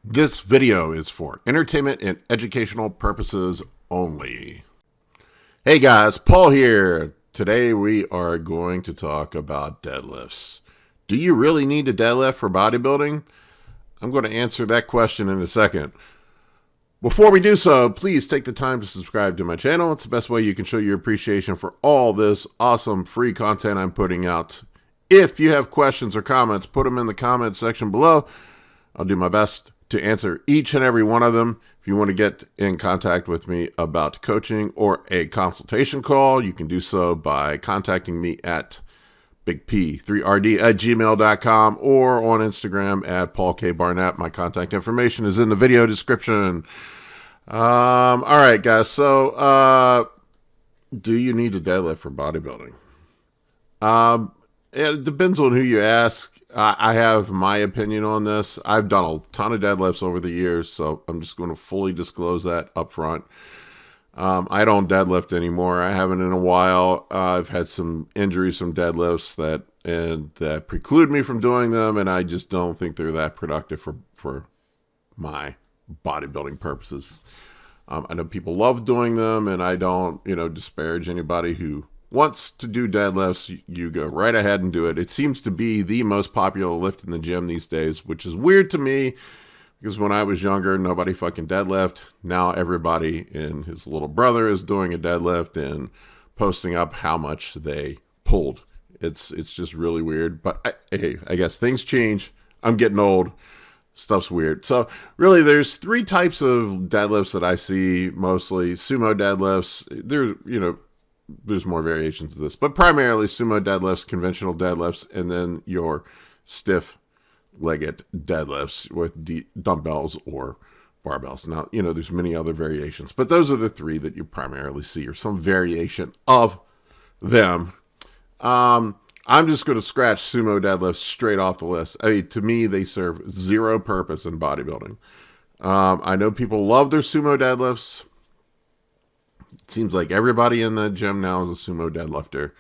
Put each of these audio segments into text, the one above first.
This video is for entertainment and educational purposes only. Hey guys, Paul here. Today we are going to talk about deadlifts. Do you really need to deadlift for bodybuilding? I'm going to answer that question in a second. Before we do so, please take the time to subscribe to my channel. It's the best way you can show your appreciation for all this awesome free content I'm putting out. If you have questions or comments, put them in the comment section below. I'll do my best to answer each and every one of them. If you want to get in contact with me about coaching or a consultation call, you can do so by contacting me at bigp3rd@gmail.com or on Instagram at Paul K. Barnett. My contact information is in the video description. All right, guys. So, do you need to deadlift for bodybuilding? It depends on who you ask. I have my opinion on this. I've done a ton of deadlifts over the years, so I'm just going to fully disclose that up front. I don't deadlift anymore. I haven't in a while. I've had some injuries from deadlifts that preclude me from doing them, and I just don't think they're that productive for my bodybuilding purposes. I know people love doing them, and I don't, disparage anybody who wants to do deadlifts. You go right ahead and do it. It seems to be the most popular lift in the gym these days, which is weird to me because when I was younger, nobody fucking deadlift. Now everybody and his little brother is doing a deadlift and posting up how much they pulled. It's just really weird. But I guess things change. I'm getting old. Stuff's weird. So really, there's three types of deadlifts that I see mostly. Sumo deadlifts. There's more variations of this, but primarily sumo deadlifts, conventional deadlifts, and then your stiff-legged deadlifts with dumbbells or barbells. Now, there's many other variations, but those are the three that you primarily see, or some variation of them. I'm just going to scratch sumo deadlifts straight off the list. I mean, to me, they serve zero purpose in bodybuilding. I know people love their sumo deadlifts. It seems like everybody in the gym now is a sumo deadlifter.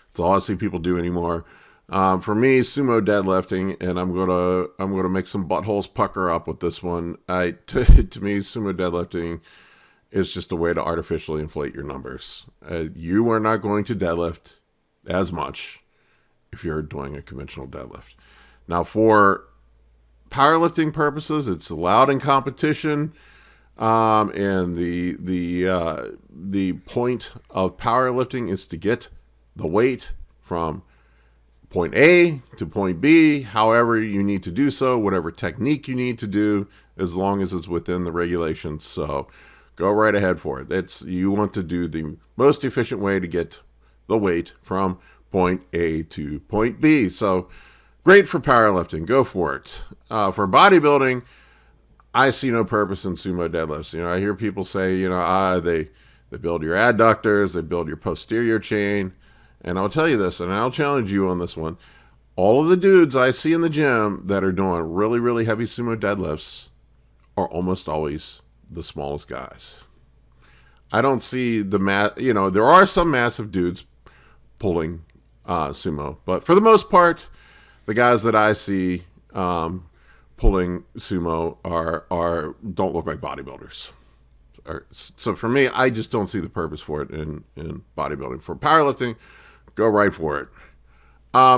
That's all I see people do anymore. For me, sumo deadlifting, and I'm gonna make some buttholes pucker up with this one. To me, sumo deadlifting is just a way to artificially inflate your numbers. You are not going to deadlift as much if you're doing a conventional deadlift. Now, for powerlifting purposes, it's allowed in competition. And the point of powerlifting is to get the weight from point A to point B, however you need to do so, whatever technique you need to do, as long as it's within the regulations. So go right ahead for it. You want to do the most efficient way to get the weight from point A to point B. So great for powerlifting. Go for it. For bodybuilding, I see no purpose in sumo deadlifts. I hear people say, they build your adductors, they build your posterior chain. And I'll tell you this, and I'll challenge you on this one. All of the dudes I see in the gym that are doing really, really heavy sumo deadlifts are almost always the smallest guys. I don't see there are some massive dudes pulling sumo, but for the most part, the guys that I see pulling sumo don't look like bodybuilders. So for me, I just don't see the purpose for it in bodybuilding. For powerlifting, go right for it.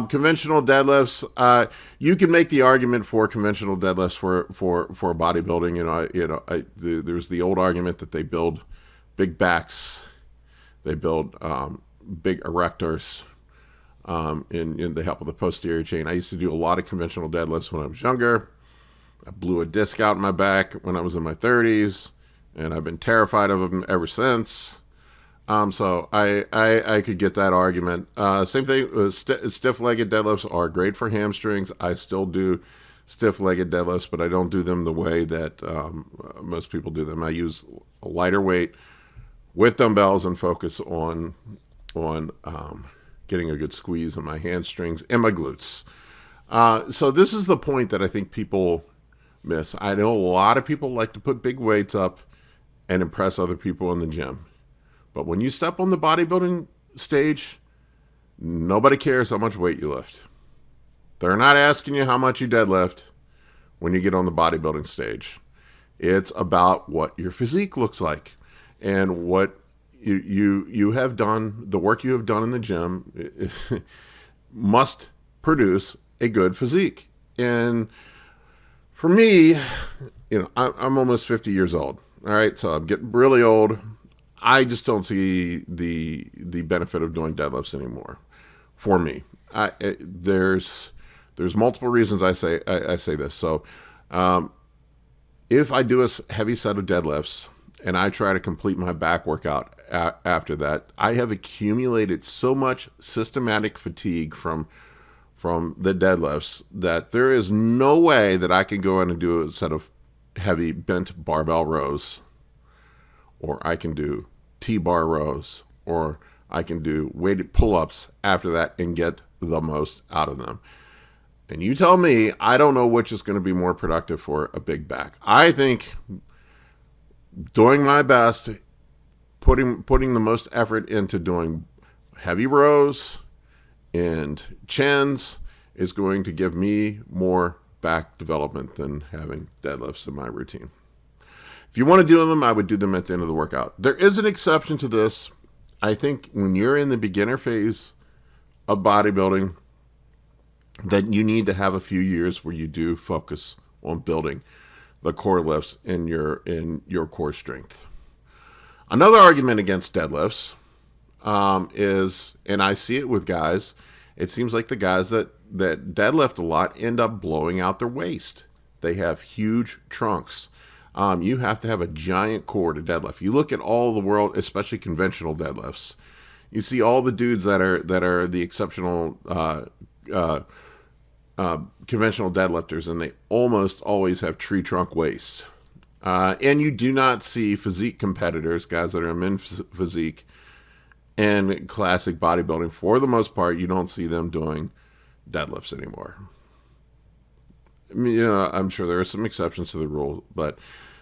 Conventional deadlifts, you can make the argument for conventional deadlifts for bodybuilding. There's the old argument that they build big backs, they build big erectors, in the help of the posterior chain. I used to do a lot of conventional deadlifts when I was younger. I blew a disc out in my back when I was in my 30s, and I've been terrified of them ever since. So I could get that argument. Same thing, stiff-legged deadlifts are great for hamstrings. I still do stiff-legged deadlifts, but I don't do them the way that most people do them. I use a lighter weight with dumbbells and focus on getting a good squeeze on my hamstrings and my glutes. So this is the point that I think people miss. I know a lot of people like to put big weights up and impress other people in the gym. But when you step on the bodybuilding stage, nobody cares how much weight you lift. They're not asking you how much you deadlift. when you get on the bodybuilding stage. It's about what your physique looks like and what you have done, the work you have done in the gym must produce a good physique. And for me, I'm almost 50 years old. All right, so I'm getting really old. I just don't see the benefit of doing deadlifts anymore. For me, there's multiple reasons I say this. So, if I do a heavy set of deadlifts and I try to complete my back workout after that, I have accumulated so much systematic fatigue from the deadlifts that there is no way that I can go in and do a set of heavy bent barbell rows, or I can do T-bar rows, or I can do weighted pull-ups after that and get the most out of them. And you tell me, I don't know which is going to be more productive for a big back. I think doing my best, putting the most effort into doing heavy rows and chins is going to give me more back development than having deadlifts in my routine. If you want to do them, I would do them at the end of the workout. There is an exception to this. I think when you're in the beginner phase of bodybuilding, that you need to have a few years where you do focus on building the core lifts in your core strength. Another argument against deadlifts is, and I see it with guys, it seems like the guys that deadlift a lot end up blowing out their waist. They have huge trunks. You have to have a giant core to deadlift. You look at all the world, especially conventional deadlifts. You see all the dudes that are the exceptional conventional deadlifters, and they almost always have tree trunk waists. And you do not see physique competitors, guys that are in physique and classic bodybuilding. For the most part, you don't see them doing deadlifts anymore. I mean, I'm sure there are some exceptions to the rule, but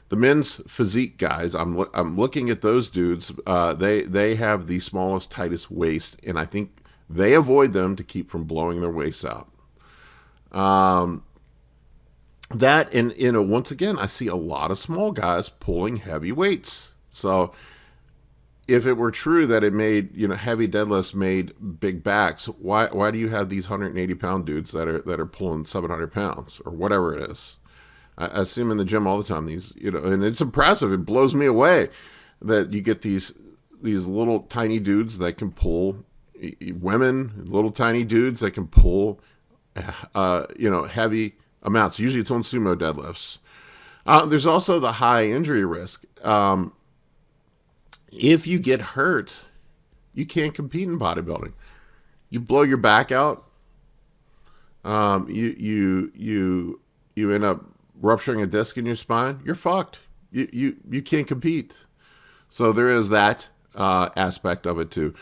the men's physique guys, I'm looking at those dudes. They have the smallest, tightest waist, and I think they avoid them to keep from blowing their waists out. That, and once again, I see a lot of small guys pulling heavy weights. So if it were true that it made, heavy deadlifts made big backs, why do you have these 180-pound dudes that are pulling 700 pounds or whatever it is? I see them in the gym all the time. These, and it's impressive. It blows me away that you get these little tiny dudes that can pull, women, little tiny dudes that can pull, heavy amounts. Usually it's on sumo deadlifts. There's also the high injury risk. If you get hurt, you can't compete in bodybuilding. You blow your back out. You end up rupturing a disc in your spine. You're fucked. You can't compete. So there is that aspect of it too.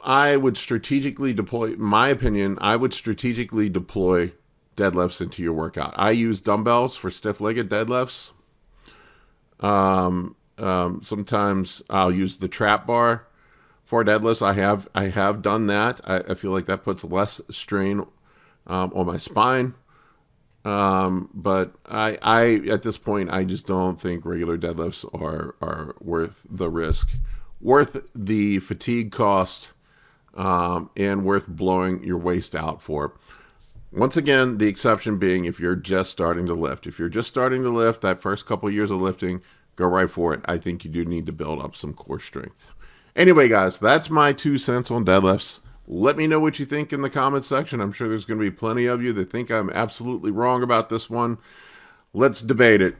I would strategically deploy, in my opinion, deadlifts into your workout. I use dumbbells for stiff-legged deadlifts. Sometimes I'll use the trap bar for deadlifts. I have done that. I feel like that puts less strain on my spine. But I at this point, I just don't think regular deadlifts are worth the risk, worth the fatigue cost, and worth blowing your waist out for. Once again, the exception being if you're just starting to lift. If you're just starting to lift, that first couple of years of lifting, go right for it. I think you do need to build up some core strength. Anyway, guys, that's my 2 cents on deadlifts. Let me know what you think in the comments section. I'm sure there's going to be plenty of you that think I'm absolutely wrong about this one. Let's debate it.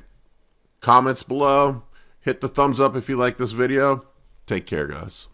Comments below. Hit the thumbs up if you like this video. Take care, guys.